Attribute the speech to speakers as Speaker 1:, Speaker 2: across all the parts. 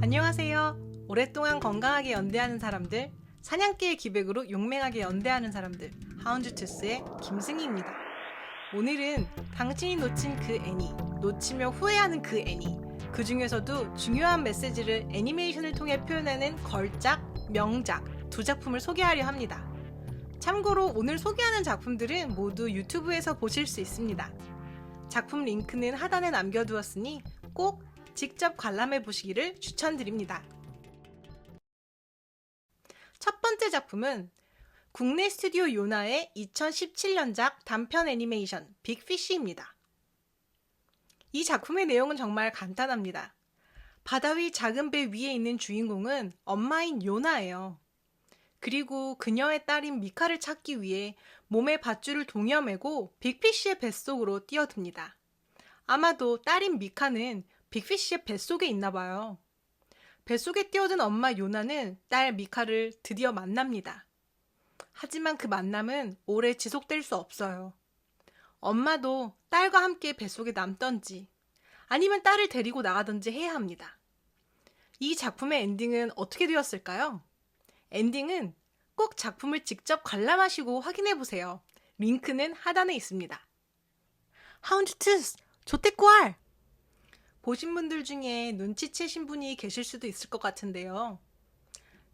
Speaker 1: 안녕하세요. 오랫동안 건강하게 연대하는 사람들, 사냥개의 기백으로 용맹하게 연대하는 사람들, 하운즈투스의 김승희입니다. 오늘은 당신이 놓친 그 애니, 놓치며 후회하는 그 애니, 그 중에서도 중요한 메시지를 애니메이션을 통해 표현하는 걸작, 명작 두 작품을 소개하려 합니다. 참고로 오늘 소개하는 작품들은 모두 유튜브에서 보실 수 있습니다. 작품 링크는 하단에 남겨두었으니 꼭 직접 관람해 보시기를 추천드립니다. 첫 번째 작품은 국내 스튜디오 요나의 2017년작 단편 애니메이션 빅피쉬입니다. 이 작품의 내용은 정말 간단합니다. 바다 위 작은 배 위에 있는 주인공은 엄마인 요나예요. 그리고 그녀의 딸인 미카를 찾기 위해 몸에 밧줄을 동여매고 빅피쉬의 뱃속으로 뛰어듭니다. 아마도 딸인 미카는 빅피쉬의 뱃속에 있나봐요. 뱃속에 뛰어든 엄마 요나는 딸 미카를 드디어 만납니다. 하지만 그 만남은 오래 지속될 수 없어요. 엄마도 딸과 함께 뱃속에 남던지 아니면 딸을 데리고 나가던지 해야 합니다. 이 작품의 엔딩은 어떻게 되었을까요? 엔딩은 꼭 작품을 직접 관람하시고 확인해보세요. 링크는 하단에 있습니다. 하운즈투스 조태꾸알! 보신 분들 중에 눈치채신 분이 계실 수도 있을 것 같은데요.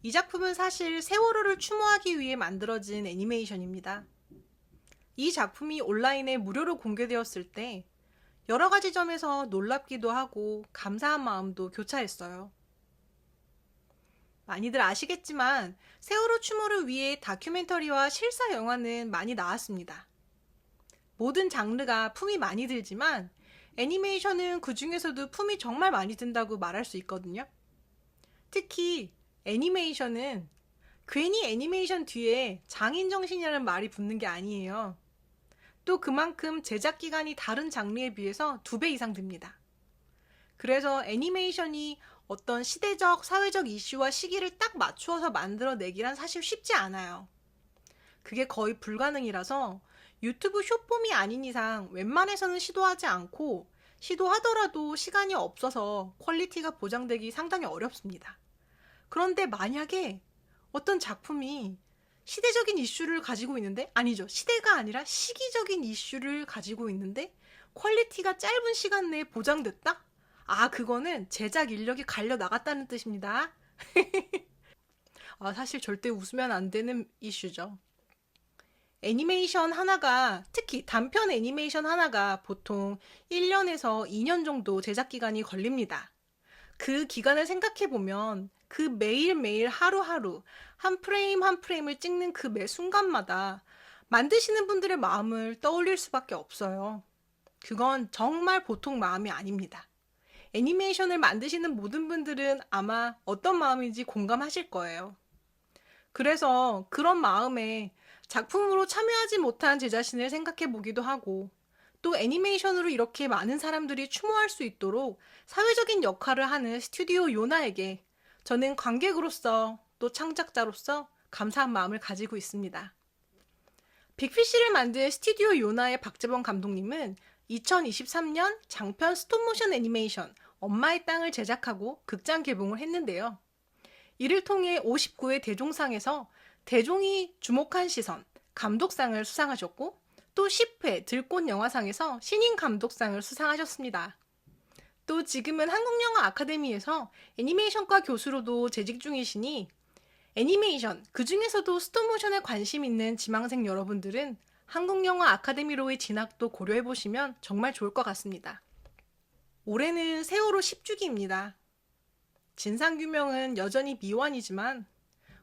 Speaker 1: 이 작품은 사실 세월호를 추모하기 위해 만들어진 애니메이션입니다. 이 작품이 온라인에 무료로 공개되었을 때 여러 가지 점에서 놀랍기도 하고 감사한 마음도 교차했어요. 많이들 아시겠지만 세월호 추모를 위해 다큐멘터리와 실사 영화는 많이 나왔습니다. 모든 장르가 품이 많이 들지만 애니메이션은 그 중에서도 품이 정말 많이 든다고 말할 수 있거든요. 특히 애니메이션은 괜히 애니메이션 뒤에 장인정신이라는 말이 붙는 게 아니에요. 또 그만큼 제작 기간이 다른 장르에 비해서 2배 이상 듭니다. 그래서 애니메이션이 어떤 시대적, 사회적 이슈와 시기를 딱 맞추어서 만들어내기란 사실 쉽지 않아요. 그게 거의 불가능이라서 유튜브 숏폼이 아닌 이상 웬만해서는 시도하지 않고 시도하더라도 시간이 없어서 퀄리티가 보장되기 상당히 어렵습니다. 그런데 만약에 어떤 작품이 시대적인 이슈를 가지고 있는데, 아니죠, 시대가 아니라 시기적인 이슈를 가지고 있는데 퀄리티가 짧은 시간 내에 보장됐다? 그거는 제작 인력이 갈려 나갔다는 뜻입니다. 사실 절대 웃으면 안 되는 이슈죠. 애니메이션 하나가, 특히 단편 애니메이션 하나가 보통 1년에서 2년 정도 제작 기간이 걸립니다. 그 기간을 생각해보면 그 매일매일 하루하루 한 프레임 한 프레임을 찍는 그 매 순간마다 만드시는 분들의 마음을 떠올릴 수밖에 없어요. 그건 정말 보통 마음이 아닙니다. 애니메이션을 만드시는 모든 분들은 아마 어떤 마음인지 공감하실 거예요. 그래서 그런 마음에 작품으로 참여하지 못한 제 자신을 생각해 보기도 하고, 또 애니메이션으로 이렇게 많은 사람들이 추모할 수 있도록 사회적인 역할을 하는 스튜디오 요나에게 저는 관객으로서 또 창작자로서 감사한 마음을 가지고 있습니다. 빅피쉬를 만든 스튜디오 요나의 박재범 감독님은 2023년 장편 스톱모션 애니메이션 엄마의 땅을 제작하고 극장 개봉을 했는데요. 이를 통해 59회 대종상에서 대종이 주목한 시선, 감독상을 수상하셨고, 또 10회 들꽃 영화상에서 신인 감독상을 수상하셨습니다. 또 지금은 한국영화 아카데미에서 애니메이션과 교수로도 재직 중이시니 애니메이션, 그 중에서도 스톱모션에 관심 있는 지망생 여러분들은 한국영화 아카데미로의 진학도 고려해보시면 정말 좋을 것 같습니다. 올해는 세월호 10주기입니다. 진상규명은 여전히 미완이지만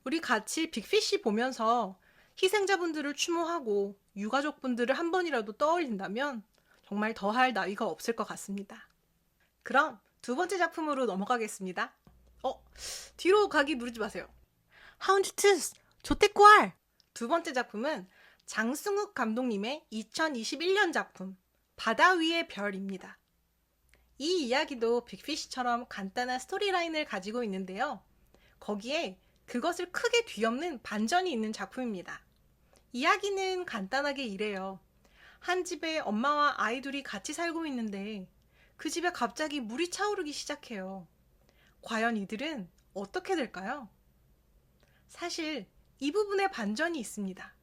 Speaker 1: 우리 같이 빅피쉬 보면서 희생자분들을 추모하고 유가족분들을 한 번이라도 떠올린다면 정말 더할 나위가 없을 것 같습니다. 그럼 두 번째 작품으로 넘어가겠습니다. 뒤로 가기 누르지 마세요. 하운즈투스 조태꾸알! 두 번째 작품은 장승욱 감독님의 2021년 작품 바다 위의 별입니다. 이 이야기도 빅피쉬처럼 간단한 스토리라인을 가지고 있는데요. 거기에 그것을 크게 뒤엎는 반전이 있는 작품입니다. 이야기는 간단하게 이래요. 한 집에 엄마와 아이 둘이 같이 살고 있는데 그 집에 갑자기 물이 차오르기 시작해요. 과연 이들은 어떻게 될까요? 사실 이 부분에 반전이 있습니다.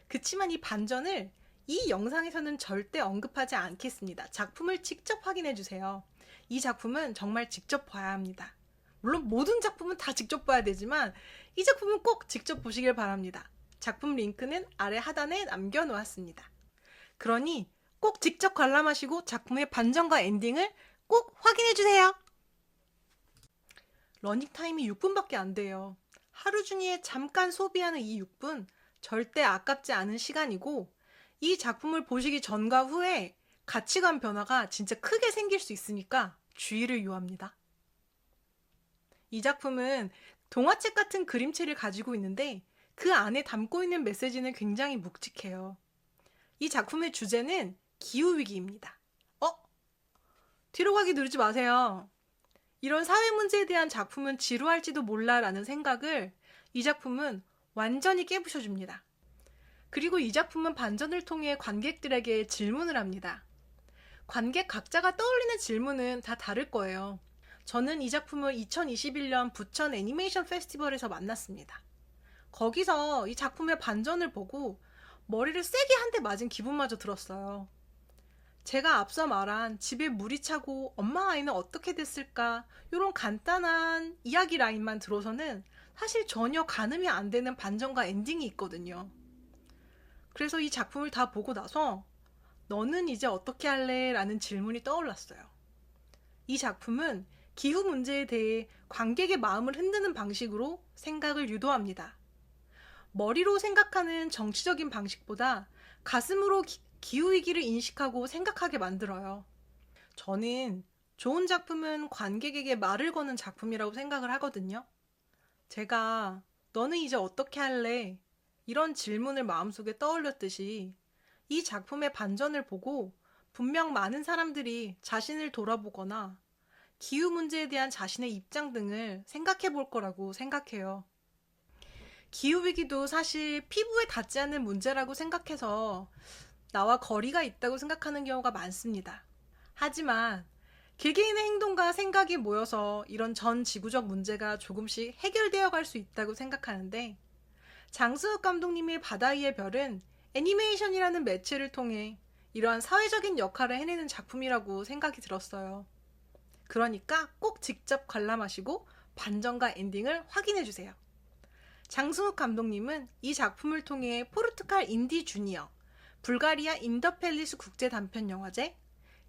Speaker 1: 그치만 이 반전을 이 영상에서는 절대 언급하지 않겠습니다. 작품을 직접 확인해 주세요. 이 작품은 정말 직접 봐야 합니다. 물론 모든 작품은 다 직접 봐야 되지만 이 작품은 꼭 직접 보시길 바랍니다. 작품 링크는 아래 하단에 남겨놓았습니다. 그러니 꼭 직접 관람하시고 작품의 반전과 엔딩을 꼭 확인해 주세요. 러닝타임이 6분밖에 안 돼요. 하루 중에 잠깐 소비하는 이 6분 절대 아깝지 않은 시간이고 이 작품을 보시기 전과 후에 가치관 변화가 진짜 크게 생길 수 있으니까 주의를 요합니다. 이 작품은 동화책 같은 그림체를 가지고 있는데 그 안에 담고 있는 메시지는 굉장히 묵직해요. 이 작품의 주제는 기후위기입니다. 뒤로 가기 누르지 마세요. 이런 사회 문제에 대한 작품은 지루할지도 몰라 라는 생각을 이 작품은 완전히 깨부셔줍니다. 그리고 이 작품은 반전을 통해 관객들에게 질문을 합니다. 관객 각자가 떠올리는 질문은 다 다를 거예요. 저는 이 작품을 2021년 부천 애니메이션 페스티벌에서 만났습니다. 거기서 이 작품의 반전을 보고 머리를 세게 한 대 맞은 기분마저 들었어요. 제가 앞서 말한 집에 물이 차고 엄마 아이는 어떻게 됐을까 이런 간단한 이야기 라인만 들어서는 사실 전혀 가늠이 안 되는 반전과 엔딩이 있거든요. 그래서 이 작품을 다 보고 나서 너는 이제 어떻게 할래? 라는 질문이 떠올랐어요. 이 작품은 기후 문제에 대해 관객의 마음을 흔드는 방식으로 생각을 유도합니다. 머리로 생각하는 정치적인 방식보다 가슴으로 기후위기를 인식하고 생각하게 만들어요. 저는 좋은 작품은 관객에게 말을 거는 작품이라고 생각을 하거든요. 제가 너는 이제 어떻게 할래? 이런 질문을 마음속에 떠올렸듯이 이 작품의 반전을 보고 분명 많은 사람들이 자신을 돌아보거나 기후 문제에 대한 자신의 입장 등을 생각해 볼 거라고 생각해요. 기후위기도 사실 피부에 닿지 않는 문제라고 생각해서 나와 거리가 있다고 생각하는 경우가 많습니다. 하지만 개개인의 행동과 생각이 모여서 이런 전 지구적 문제가 조금씩 해결되어 갈 수 있다고 생각하는데 장승욱 감독님의 바다 위의 별은 애니메이션이라는 매체를 통해 이러한 사회적인 역할을 해내는 작품이라고 생각이 들었어요. 그러니까 꼭 직접 관람하시고 반전과 엔딩을 확인해주세요. 장승욱 감독님은 이 작품을 통해 포르투갈 인디 주니어, 불가리아 인더펠리스 국제단편영화제,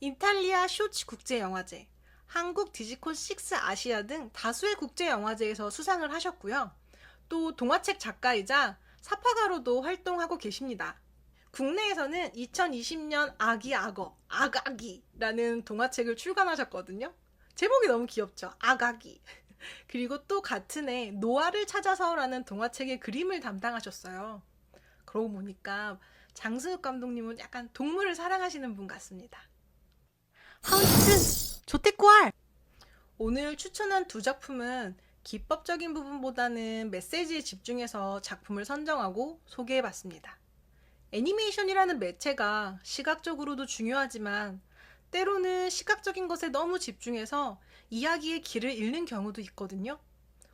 Speaker 1: 이탈리아 쇼츠 국제영화제, 한국 디지콘 6 아시아 등 다수의 국제영화제에서 수상을 하셨고요. 또 동화책 작가이자 사파가로도 활동하고 계십니다. 국내에서는 2020년 아기 악어, 아가기라는 동화책을 출간하셨거든요. 제목이 너무 귀엽죠? 아가기. 그리고 또 같은 해 노아를 찾아서라는 동화책의 그림을 담당하셨어요. 그러고 보니까 장승욱 감독님은 약간 동물을 사랑하시는 분 같습니다. 하우스 조태꾸알! 오늘 추천한 두 작품은 기법적인 부분보다는 메시지에 집중해서 작품을 선정하고 소개해봤습니다. 애니메이션이라는 매체가 시각적으로도 중요하지만 때로는 시각적인 것에 너무 집중해서 이야기의 길을 잃는 경우도 있거든요.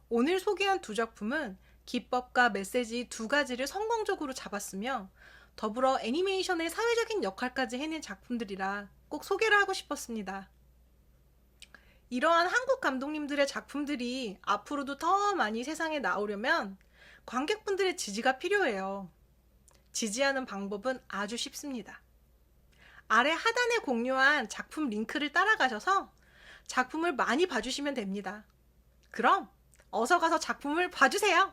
Speaker 1: 오늘 소개한 두 작품은 기법과 메시지 두 가지를 성공적으로 잡았으며 더불어 애니메이션의 사회적인 역할까지 해낸 작품들이라 꼭 소개를 하고 싶었습니다. 이러한 한국 감독님들의 작품들이 앞으로도 더 많이 세상에 나오려면 관객분들의 지지가 필요해요. 지지하는 방법은 아주 쉽습니다. 아래 하단에 공유한 작품 링크를 따라가셔서 작품을 많이 봐주시면 됩니다. 그럼 어서 가서 작품을 봐주세요.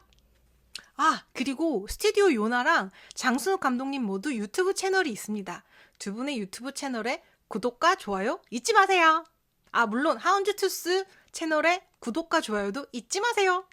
Speaker 1: 그리고 스튜디오 요나랑 장승욱 감독님 모두 유튜브 채널이 있습니다. 두 분의 유튜브 채널에 구독과 좋아요 잊지 마세요. 물론 하운즈 투스 채널에 구독과 좋아요도 잊지 마세요.